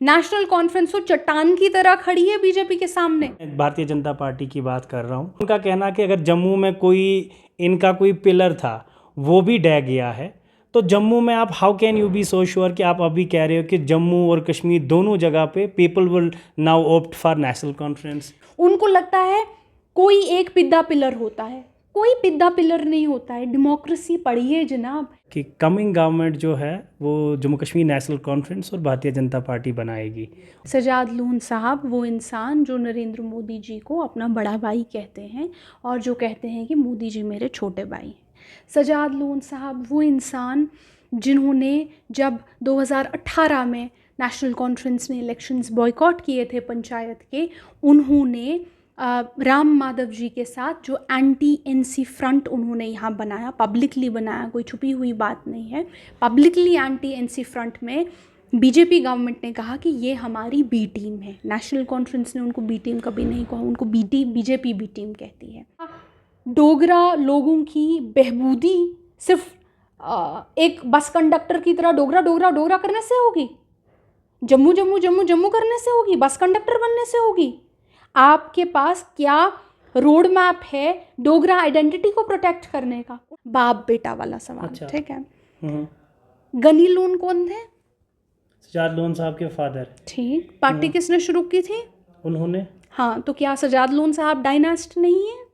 National conference तो चट्टान की तरह खड़ी है बीजेपी के सामने। भारतीय जनता पार्टी की बात कर रहा हूँ। उनका कहना कि अगर जम्मू में इनका कोई पिलर था वो भी ढह गया है, तो जम्मू में आप how can you be so sure कि आप अभी कह रहे हो कि जम्मू और कश्मीर दोनों जगह पे people will now opt for national conference. उनको लगता है कोई एक पिद्दा पिलर होता है, कोई पिद्दा पिलर नहीं होता है, डेमोक्रेसी पढ़िए जनाब। कि कमिंग गवर्नमेंट जो है वो जम्मू कश्मीर नेशनल कॉन्फ्रेंस और भारतीय जनता पार्टी बनाएगी। सजाद लोन साहब वो इंसान जो नरेंद्र मोदी जी को अपना बड़ा भाई कहते हैं और जो कहते हैं कि मोदी जी मेरे छोटे भाई हैं। सजाद लोन साहब वो इंसान जिन्होंने जब 2018 में नेशनल कॉन्फ्रेंस में इलेक्शंस बॉयकॉट किए थे पंचायत के, उन्होंने राम माधव जी के साथ जो एंटी एनसी फ्रंट उन्होंने यहाँ बनाया, पब्लिकली बनाया, कोई छुपी हुई बात नहीं है, पब्लिकली एंटी एनसी फ्रंट में बीजेपी गवर्नमेंट ने कहा कि ये हमारी बी टीम है। नेशनल कॉन्फ्रेंस ने उनको बी टीम कभी नहीं कहा, उनको बीजेपी बी टीम कहती है। डोगरा लोगों की बहबूदी सिर्फ एक बस कंडक्टर की तरह डोगरा डोगरा डोगरा करने से होगी, जम्मू जम्मू जम्मू जम्मू करने से होगी, बस कंडक्टर बनने से होगी? आपके पास क्या रोड मैप है डोगरा आइडेंटिटी को प्रोटेक्ट करने का? बाप बेटा वाला सवाल। अच्छा। ठीक है। गनी लोन कौन थे? सजाद लोन साहब के फादर। ठीक। पार्टी किसने शुरू की थी? उन्होंने। हाँ, तो क्या सजाद लोन साहब डायनास्ट नहीं है?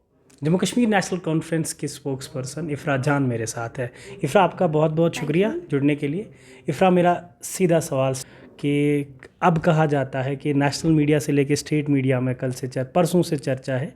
जम्मू कश्मीर नेशनल कॉन्फ्रेंस की स्पोक्स पर्सन इफ़रा जान मेरे साथ है। इफ़रा, आपका बहुत बहुत शुक्रिया जुड़ने के लिए। इफ़रा, मेरा सीधा सवाल कि अब कहा जाता है कि नेशनल मीडिया से लेके स्टेट मीडिया में परसों से चर्चा है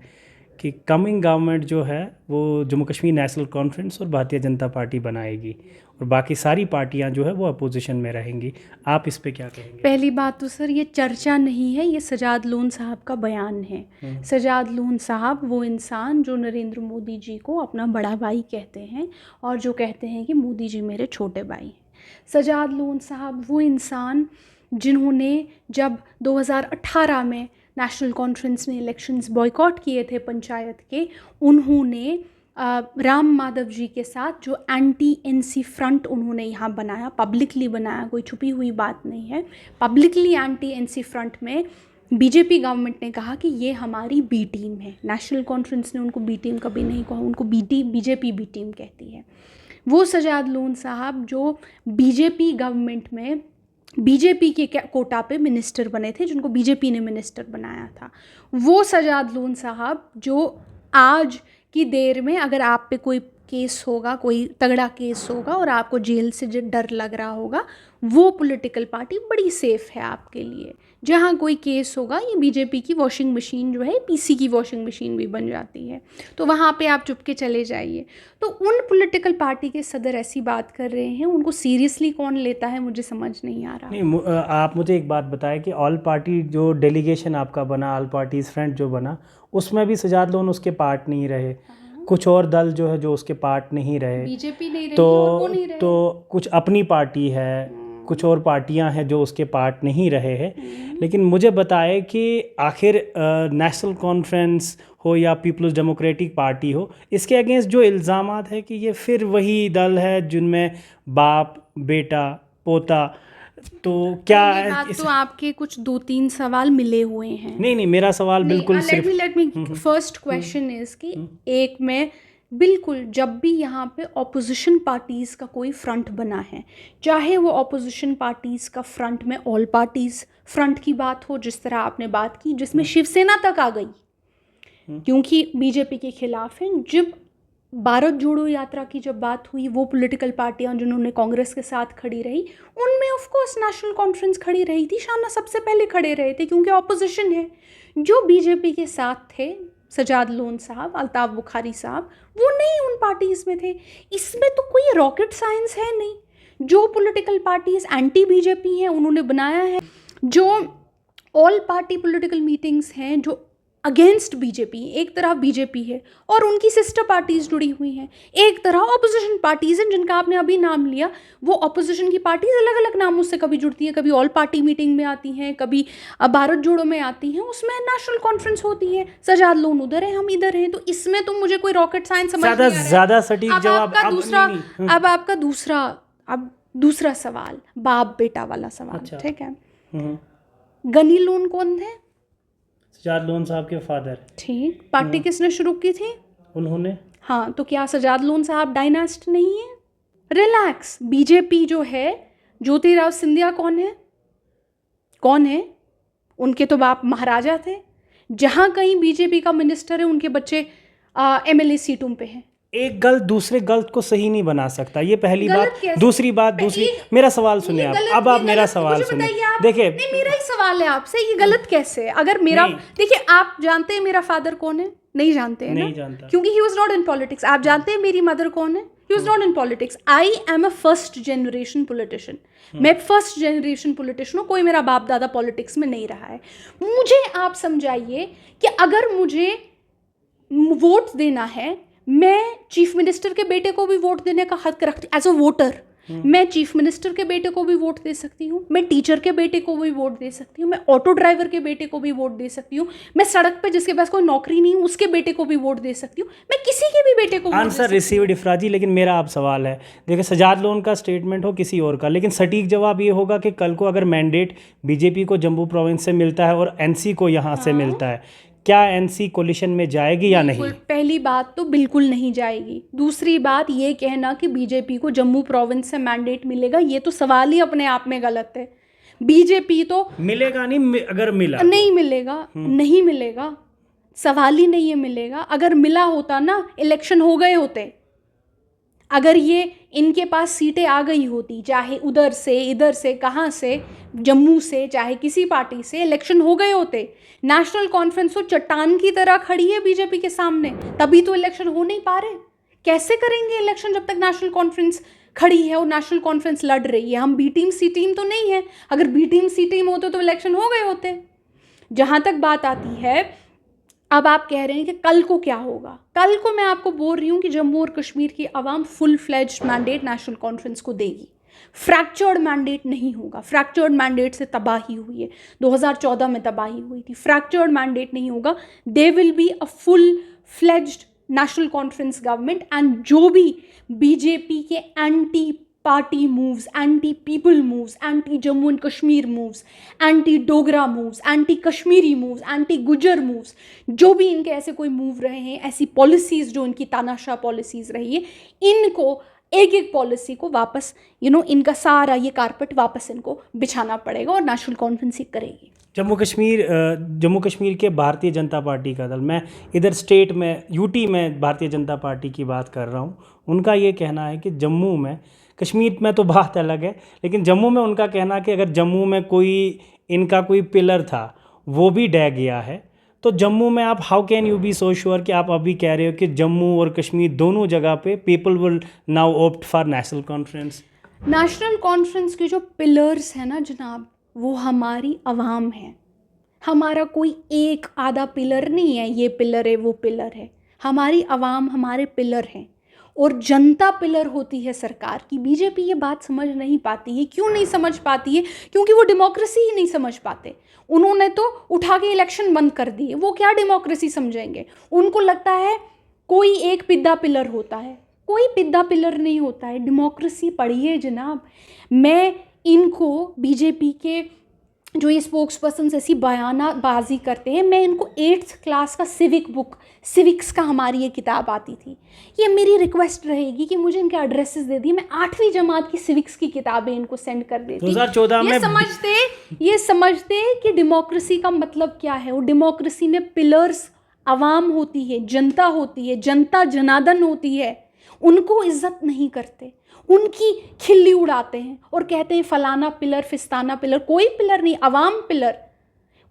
कि कमिंग गवर्नमेंट जो है वो जम्मू कश्मीर नेशनल कॉन्फ्रेंस और भारतीय जनता पार्टी बनाएगी और बाकी सारी पार्टियां जो है वो अपोजिशन में रहेंगी। आप इस पे क्या कहेंगे? पहली बात तो सर, ये चर्चा नहीं है, ये सजाद लोन साहब का बयान है। सजाद लोन साहब वो इंसान जो नरेंद्र मोदी जी को अपना बड़ा भाई कहते हैं और जो कहते हैं कि मोदी जी मेरे छोटे भाई हैं। सजाद लोन साहब वो इंसान जिन्होंने जब 2018 में नेशनल कॉन्फ्रेंस में इलेक्शंस बॉयकॉट किए थे पंचायत के, उन्होंने राम माधव जी के साथ जो एंटी एनसी फ्रंट उन्होंने यहाँ बनाया, पब्लिकली बनाया, कोई छुपी हुई बात नहीं है, पब्लिकली एंटी एनसी फ्रंट में बीजेपी गवर्नमेंट ने कहा कि ये हमारी बी टीम है। नेशनल कॉन्फ्रेंस ने उनको बी टीम कभी नहीं कहा, उनको बीजेपी बी टीम कहती है। वो सजाद लोन साहब जो बीजेपी गवर्नमेंट में बीजेपी के कोटा पे मिनिस्टर बने थे, जिनको बीजेपी ने मिनिस्टर बनाया था, वो सजाद लोन साहब जो आज की देर में अगर आप पे कोई केस होगा, कोई तगड़ा केस होगा और आपको जेल से जो डर लग रहा होगा, वो पॉलिटिकल पार्टी बड़ी सेफ़ है आपके लिए। जहाँ कोई केस होगा, ये बीजेपी की वॉशिंग मशीन जो है पीसी की वॉशिंग मशीन भी बन जाती है, तो वहाँ पे आप चुप के चले जाइए। तो उन पॉलिटिकल पार्टी के सदर ऐसी बात कर रहे हैं, उनको सीरियसली कौन लेता है मुझे समझ नहीं आ रहा। नहीं, आप मुझे एक बात बताएं कि ऑल पार्टी जो डेलीगेशन आपका बना, ऑल पार्टीज फ्रंट जो बना, उसमें भी सजाद लोन उसके पार्ट नहीं रहे। कुछ और दल जो है जो उसके पार्ट नहीं रहे, बीजेपी नहीं रही और वो नहीं रहे। तो कुछ अपनी पार्टी है, कुछ और पार्टियां हैं जो उसके पार्ट नहीं रहे हैं। लेकिन मुझे बताएं कि आखिर नेशनल कॉन्फ्रेंस हो या पीपल्स डेमोक्रेटिक पार्टी हो, इसके अगेंस्ट जो इल्ज़ामात है कि ये फिर वही दल है जिनमें बाप बेटा पोता, तो क्या बात तो आपके कुछ 2-3 सवाल मिले हुए हैं। नहीं, मेरा सवाल बिल्कुल सिर्फ let me first question is कि एक में बिल्कुल जब भी यहाँ पे ऑपोजिशन पार्टीज़ का कोई फ्रंट बना है, चाहे वो ऑपोजिशन पार्टीज़ का फ्रंट में ऑल पार्टीज़ फ्रंट की बात हो, जिस तरह आपने बात की, जिसमें शिवसेना तक आ गई क्योंकि बीजेपी के खिलाफ है। जब भारत जोड़ो यात्रा की जब बात हुई, वो पॉलिटिकल पार्टियां जिन्होंने कांग्रेस के साथ खड़ी रही, उनमें ऑफ कोर्स नेशनल कॉन्फ्रेंस खड़ी रही थी, शाना सबसे पहले खड़े रहे थे क्योंकि ऑपोजिशन है। जो बीजेपी के साथ थे, सजाद लोन साहब, अल्ताफ बुखारी साहब, वो नहीं उन पार्टीज़ में थे। इसमें तो कोई रॉकेट साइंस है नहीं। जो पॉलिटिकल पार्टीज़ एंटी बीजेपी हैं उन्होंने बनाया है, जो ऑल पार्टी पॉलिटिकल मीटिंग्स हैं जो अगेंस्ट बीजेपी, एक तरफ बीजेपी है और उनकी सिस्टर पार्टीज़ जुड़ी हुई हैं, एक तरह ऑपोजिशन पार्टीज़ हैं जिनका आपने अभी नाम लिया। वो ऑपोजिशन की पार्टीज़ अलग अलग नामों से कभी जुड़ती हैं, कभी ऑल पार्टी मीटिंग में आती हैं, कभी भारत जोड़ो में आती हैं, उसमें नेशनल कॉन्फ्रेंस होती है। सजाद लोन उधर है, हम इधर हैं, तो इसमें तो मुझे कोई रॉकेट साइंस समझ नहीं आ रहा है। ज़्यादा सटीक जवाब अब आपका दूसरा सवाल, बाप बेटा वाला सवाल। ठीक है। गनी लोन कौन थे? सजाद लोन साहब के फादर। ठीक, पार्टी किसने शुरू की थी? उन्होंने। हाँ, तो क्या सजाद लोन साहब डायनास्ट नहीं है? रिलैक्स। बीजेपी जो है, ज्योतिराव सिंधिया कौन है? कौन है? उनके तो बाप महाराजा थे। जहाँ कहीं बीजेपी का मिनिस्टर है, उनके बच्चे एमएलए सीटों पे हैं। एक गलत दूसरे गलत को सही नहीं बना सकता, ये पहली गलत बात। कैसे? दूसरी बात, मेरा सवाल सुनिए आप। अब आप मेरा सवाल सुनिए। देखिए, नहीं, मेरा ही सवाल है आपसे, ये गलत कैसे? अगर मेरा, देखिए, आप जानते हैं मेरा फादर कौन है? नहीं जानते हैं ना? नहीं जानता, क्योंकि he was not in politics. आप जानते हैं मेरी मदर कौन है? He was not in politics. I am a first generation politician. मैं फर्स्ट जनरेशन पॉलिटिशियन हूँ, कोई मेरा बाप दादा पॉलिटिक्स में नहीं रहा है। मुझे आप समझाइए कि अगर मुझे वोट देना है, मैं चीफ मिनिस्टर के बेटे को भी वोट देने का हक रखती एज अ वोटर। मैं चीफ मिनिस्टर के बेटे को भी वोट दे सकती हूँ, मैं टीचर के बेटे को भी वोट दे सकती हूँ, मैं ऑटो ड्राइवर के बेटे को भी वोट दे सकती हूँ, मैं सड़क पे जिसके पास कोई नौकरी नहीं उसके बेटे को भी वोट दे सकती हूँ, मैं किसी के भी बेटे को आंसर रिसीव्ड इफराजी। लेकिन मेरा आप सवाल है, देखिए, सजाद लोन का स्टेटमेंट हो किसी और का, लेकिन सटीक जवाब ये होगा कि कल को अगर मैंडेट बीजेपी को जम्मू प्रोविंस से मिलता है और एनसी को यहाँ से मिलता है, क्या एनसी कोलिशन में जाएगी या नहीं? पहली बात तो बिल्कुल नहीं जाएगी। दूसरी बात, ये कहना कि बीजेपी को जम्मू प्रोविंस से मैंडेट मिलेगा, ये तो सवाल ही अपने आप में गलत है। बीजेपी तो मिलेगा नहीं, अगर मिला नहीं मिलेगा, नहीं मिलेगा, सवाल ही नहीं है मिलेगा। अगर मिला होता ना, इलेक्शन हो गए होते। अगर ये इनके पास सीटें आ गई होती, चाहे उधर से, इधर से, कहाँ से, जम्मू से, चाहे किसी पार्टी से, इलेक्शन हो गए होते। नेशनल कॉन्फ्रेंस तो चट्टान की तरह खड़ी है बीजेपी के सामने, तभी तो इलेक्शन हो नहीं पा रहे। कैसे करेंगे इलेक्शन जब तक नेशनल कॉन्फ्रेंस खड़ी है और नेशनल कॉन्फ्रेंस लड़ रही है? हम बी टीम सी टीम तो नहीं है। अगर बी टीम सी टीम होते तो इलेक्शन हो गए होते। जहाँ तक बात आती है, अब आप कह रहे हैं कि कल को क्या होगा। कल को मैं आपको बोल रही हूँ कि जम्मू और कश्मीर की आवाम full fledged mandate national conference को देगी। फ्रैक्चर्ड मैंडेट नहीं होगा। फ्रैक्चर्ड मैंडेट से तबाही हुई है, 2014 में तबाही हुई थी। फ्रैक्चर्ड मैंडेट नहीं होगा। They will be a full fledged national conference government, and जो भी बीजेपी के anti party moves, anti people moves, anti Jammu and Kashmir moves, anti Dogra moves, anti Kashmiri moves, anti गुजर मूव्स, जो भी इनके ऐसे कोई मूव रहे हैं, ऐसी पॉलिसीज़ जो इनकी तानाशाह पॉलिसीज़ रही है, इनको एक एक पॉलिसी को वापस इनका सारा ये कारपेट वापस इनको बिछाना पड़ेगा और नेशनल कॉन्फ्रेंस ही करेगी। जम्मू कश्मीर के भारतीय जनता पार्टी का दल, मैं इधर स्टेट में यूटी में भारतीय जनता पार्टी की बात कर रहा हूँ, उनका ये कहना है कि जम्मू में, कश्मीर में तो बात अलग है, लेकिन जम्मू में उनका कहना कि अगर जम्मू में इनका कोई पिलर था वो भी ढह गया है, तो जम्मू में आप how can you be so sure कि आप अभी कह रहे हो कि जम्मू और कश्मीर दोनों जगह पे people will now opt for national conference? National conference के जो पिलर्स हैं ना जनाब, वो हमारी आवाम है। हमारा कोई एक आधा पिलर नहीं है, ये पिलर है वो पिलर है। हमारी आवाम हमारे पिलर हैं और जनता पिलर होती है सरकार की। बीजेपी ये बात समझ नहीं पाती है। क्यों नहीं समझ पाती है? क्योंकि वो डेमोक्रेसी ही नहीं समझ पाते। उन्होंने तो उठा के इलेक्शन बंद कर दिए, वो क्या डेमोक्रेसी समझेंगे? उनको लगता है कोई एक पिद्दा पिलर होता है। कोई पिद्दा पिलर नहीं होता है। डेमोक्रेसी पढ़िए जनाब। मैं इनको बीजेपी के जो ये स्पोक्स पर्सन ऐसी बयानबाजी करते हैं, मैं इनको 8th क्लास का सिविक्स का हमारी ये किताब आती थी, ये मेरी रिक्वेस्ट रहेगी कि मुझे इनके एड्रेसेस दे दिए, मैं 8वीं जमात की सिविक्स की किताबें इनको सेंड कर देती। 2014 में ये समझते कि डेमोक्रेसी का मतलब क्या है। और डेमोक्रेसी में पिलर्स आवाम होती है, जनता होती है, जनता जनार्दन होती है। उनको इज्जत नहीं करते, उनकी खिल्ली उड़ाते हैं और कहते हैं फलाना पिलर फिस्ताना पिलर। कोई पिलर नहीं, अवाम पिलर।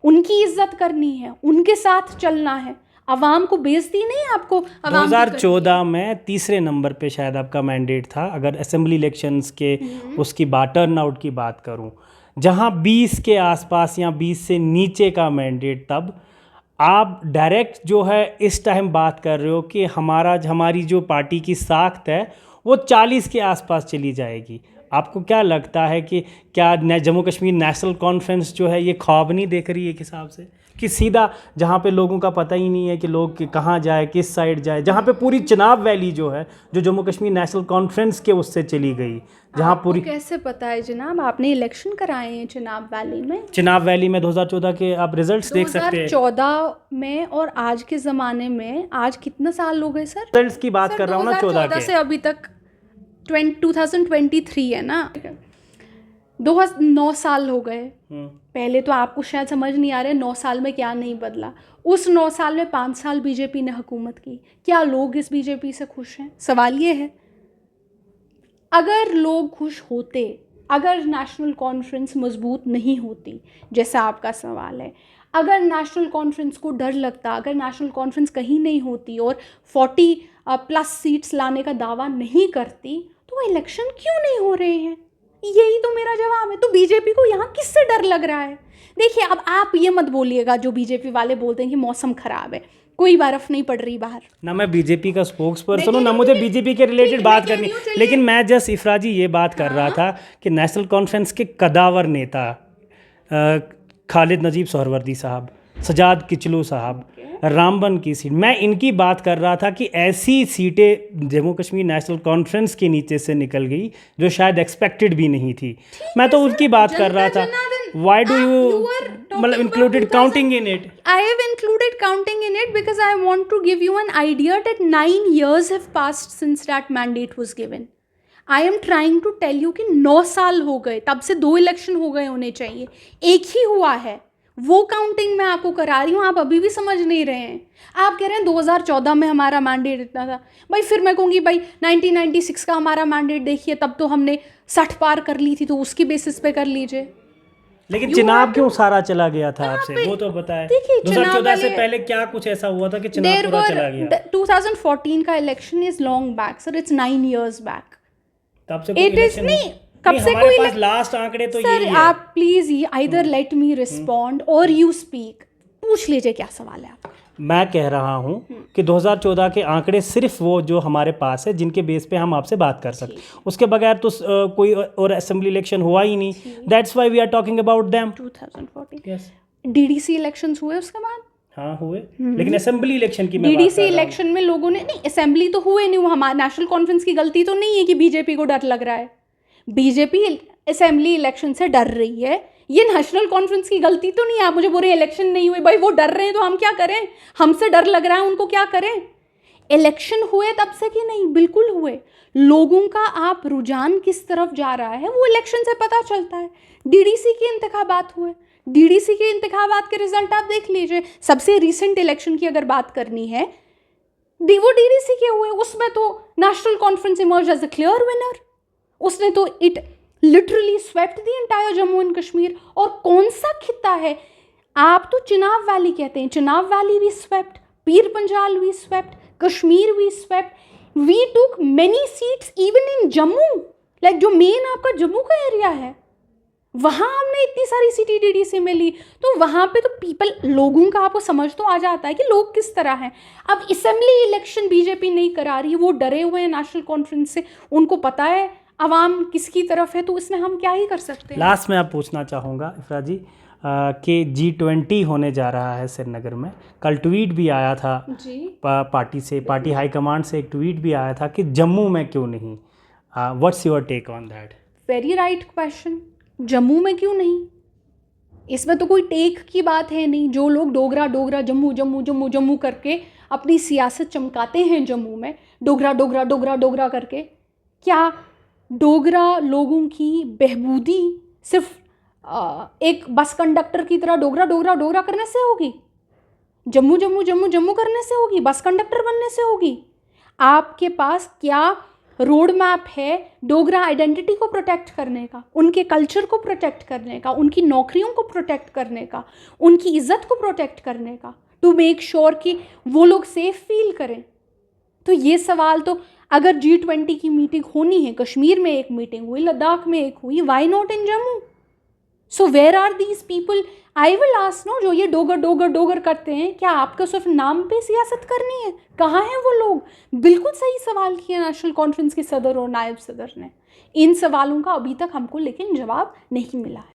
उनकी इज्जत करनी है, उनके साथ चलना है। अवाम को बेइज्जती नहीं है आपको। 2014 में तीसरे नंबर पे शायद आपका मैंडेट था, अगर असेंबली इलेक्शंस के उसकी टर्न आउट की बात करूं, जहां 20 के आसपास या 20 से नीचे का मैंडेट। तब आप डायरेक्ट जो है इस टाइम बात कर रहे हो कि हमारी जो पार्टी की साख्त है वो 40 के आसपास चली जाएगी। आपको क्या लगता है कि क्या जम्मू कश्मीर नेशनल कॉन्फ्रेंस जो है ये ख्वाब नहीं देख रही है एक हिसाब से, कि सीधा जहाँ पे लोगों का पता ही नहीं है कि लोग कहाँ जाए, किस साइड जाए, जहाँ पे पूरी चिनाब वैली जो है जो जम्मू कश्मीर नेशनल कॉन्फ्रेंस के उससे चली गई, जहाँ पूरी कैसे पता है जनाब? आपने इलेक्शन कराए हैं चिनाब वैली में? चिनाब वैली में 2014 के आप रिजल्ट्स देख सकते हैं। 2014 में और आज के ज़माने में आज कितना साल हो गए सर? रिजल्ट्स की बात कर रहा हूँ ना, 14 के से अभी तक 2023 है ना, 9 साल हो गए। पहले तो आपको शायद समझ नहीं आ रहा है 9 साल में क्या नहीं बदला। उस 9 साल में 5 साल बीजेपी ने हुकूमत की, क्या लोग इस बीजेपी से खुश हैं? सवाल ये है। अगर लोग खुश होते, अगर नेशनल कॉन्फ्रेंस मजबूत नहीं होती जैसा आपका सवाल है, अगर नेशनल कॉन्फ्रेंस को डर लगता, अगर नेशनल कॉन्फ्रेंस कहीं नहीं होती और 40+ सीट्स लाने का दावा नहीं करती, तो इलेक्शन क्यों नहीं हो रहे हैं? यही तो मेरा जवाब है। तो बीजेपी को यहाँ किससे डर लग रहा है? देखिए, अब आप ये मत बोलिएगा जो बीजेपी वाले बोलते हैं कि मौसम खराब है, कोई बर्फ नहीं पड़ रही बाहर। ना मैं बीजेपी का स्पोक्स पर्सन हूँ, ना मुझे बीजेपी के रिलेटेड बात करनी, लेकिन मैं जस्ट इफ्रा जी ये बात कर रहा था कि नेशनल कॉन्फ्रेंस के कदावर नेता खालिद नजीब सोहरवर्दी साहब, सजाद किचलू साहब, रामबन की सीट, मैं इनकी बात कर रहा था कि ऐसी सीटें जम्मू कश्मीर नेशनल कॉन्फ्रेंस के नीचे से निकल गई जो शायद एक्सपेक्टेड भी नहीं थी। मैं तो उसकी बात कर रहा था। Why do you मतलब included counting in it? I have included counting in it because I want to give you an idea that 9 years have passed since that mandate was given. I am trying to tell you कि 9 साल हो गए, तब से 2 election हो गए होने चाहिए, एक ही हुआ है। वो काउंटिंग मैं आपको करा रही हूँ, आप अभी भी समझ नहीं रहे हैं। आप कह रहे हैं 2014 में हमारा मैंडेट इतना था, भाई फिर मैं कहूँगी भाई 1996 का हमारा मैंडेट देखिए, तब तो हमने 60 पार कर ली थी, तो उसकी बेसिस पे कर लीजिए। लेकिन चुनाव क्यों सारा चला गया था आपसे, वो तो बताएं। 2014 से पहले क्या कुछ ऐसा हुआ था कि चुनाव पूरा चला गया? 2014 का election is long back sir, it's 9 years back. तब से कोई इलेक्शन नहीं, कब से कोई पास लास्ट आंकड़े तो यही है। आप please either let me respond और यू स्पीक। पूछ लीजिए क्या सवाल है आपका। मैं कह रहा हूं कि 2014 के आंकड़े सिर्फ वो जो हमारे पास है जिनके बेस पे हम आपसे बात कर सकते, उसके बगैर तो कोई और असेंबली इलेक्शन हुआ ही नहीं। That's why we are talking about them. 2014 yes, DDC elections हुए उसके बाद। हाँ हुए, लेकिन असेंबली इलेक्शन की डीडीसी इलेक्शन में लोगों ने नहीं, असेंबली तो हुए नहीं, वो हमारे नेशनल कॉन्फ्रेंस की गलती तो नहीं है कि बीजेपी को डर लग रहा है। बीजेपी असेंबली इलेक्शन से डर रही है, ये नेशनल कॉन्फ्रेंस की गलती तो नहीं है। आप मुझे बोले इलेक्शन नहीं हुए, भाई वो डर रहे हैं तो हम क्या करें? हमसे डर लग रहा है, उनको क्या करें? इलेक्शन हुए तब से कि नहीं? बिल्कुल हुए। लोगों का आप रुझान किस तरफ जा रहा है वो इलेक्शन से पता चलता है। डीडीसी के इंतखाबात हुए, डीडीसी के इंतखाबात के रिजल्ट आप देख लीजिए। सबसे रिसेंट इलेक्शन की अगर बात करनी है, वो डीडीसी के हुए, उसमें तो national conference emerge as a clear winner. उसने तो it literally swept the entire Jammu and Kashmir. और कौन सा खिता है? आप तो चिनाब वैली कहते हैं, Chenab valley we swept, Pir Panjal we swept, Kashmir we swept. We took many seats even in Jammu, like जो मेन आपका जम्मू का एरिया है, वहाँ हमने इतनी सारी सीटें डीडीसी में ली। तो वहाँ पे तो पीपल, लोगों का आपको समझ तो आ जाता है कि लोग किस तरह हैं। अब असेंबली इलेक्शन बीजेपी नहीं करा रही, वो डरे हुए हैं नेशनल कॉन्फ्रेंस से, उनको पता है अवाम किसकी तरफ है, तो इसमें हम क्या ही कर सकते हैं। लास्ट में आप पूछना चाहूँगा इफ्रा जी कि G20 होने जा रहा है श्रीनगर में। कल ट्वीट भी आया था जी पार्टी से, पार्टी हाईकमांड से एक ट्वीट भी आया था कि जम्मू में क्यों नहीं। What's your take on that? Very right question. Jammu में क्यों नहीं? इसमें तो कोई टेक की बात है नहीं। जो लोग डोगरा डोगरा जम्मू जम्मू जम्मू जम्मू करके अपनी सियासत चमकाते हैं जम्मू में, डोगरा डोगरा डोगरा डोगरा करके, क्या डोगरा लोगों की बेहबूदी सिर्फ एक बस कंडक्टर की तरह डोगरा डोगरा डोगरा करने से होगी? जम्मू जम्मू जम्मू जम्मू करने से होगी? बस कंडक्टर बनने से होगी? आपके पास क्या रोड मैप है डोगरा आइडेंटिटी को प्रोटेक्ट करने का, उनके कल्चर को प्रोटेक्ट करने का, उनकी नौकरियों को प्रोटेक्ट करने का, उनकी इज्जत को प्रोटेक्ट करने का, टू मेक श्योर कि वो लोग सेफ फील करें? तो ये सवाल तो, अगर G20 की मीटिंग होनी है, कश्मीर में एक मीटिंग हुई, लद्दाख में एक हुई, why not in Jammu? So where are these people? I will ask no, जो ये डोगर डोगर डोगर करते हैं, क्या आपको सिर्फ नाम पे सियासत करनी है? कहाँ हैं वो लोग? बिल्कुल सही सवाल किया नेशनल कॉन्फ्रेंस के सदर और नायब सदर ने। इन सवालों का अभी तक हमको लेकिन जवाब नहीं मिला है।